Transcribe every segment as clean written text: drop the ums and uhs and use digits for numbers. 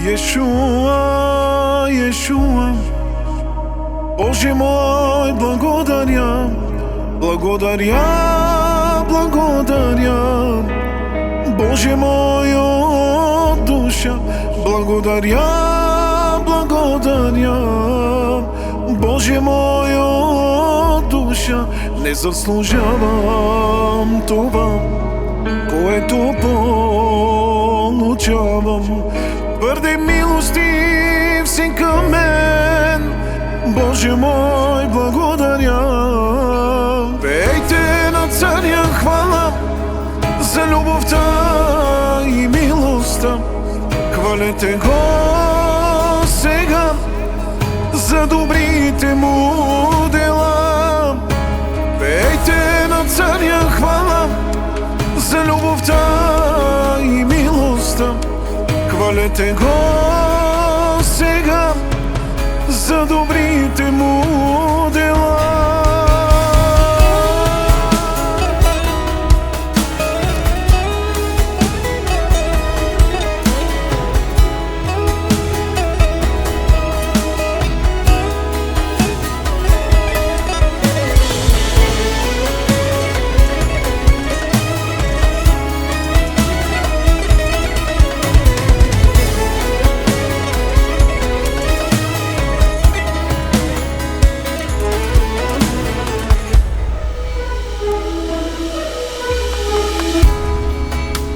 Иешуа, Иешуа, Боже мой, благодаря, благодаря, благодаря. Боже мой, от душа, благодаря, благодаря. Боже мой, от душа, не заслужавам това, което получавам. Твърде милостив си към мен, Боже мой, благодаря. Пейте на царя хвала за любовта и милостта. Хвалете го сега за добрите му дела. Пейте на царя хвала за любовта и милостта. Хвалете го сега за добрите му дела.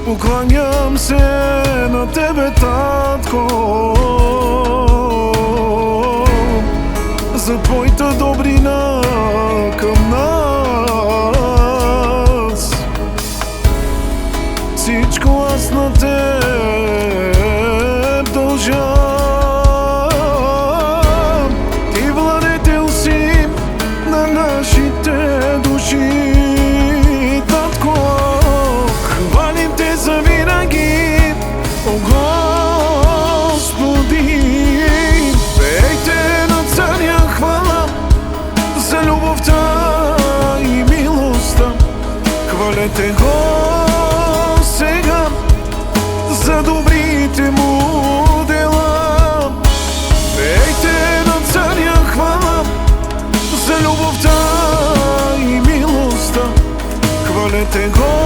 Покланям се на Тебе, Татко, за Твоята добрина към нас. Всичко аз на Теб дължа. Ти владетел си на нашите души. Хвалете го сега за добрите му дела. Пейте на царя хвала за любовта и милостта. Хвалете го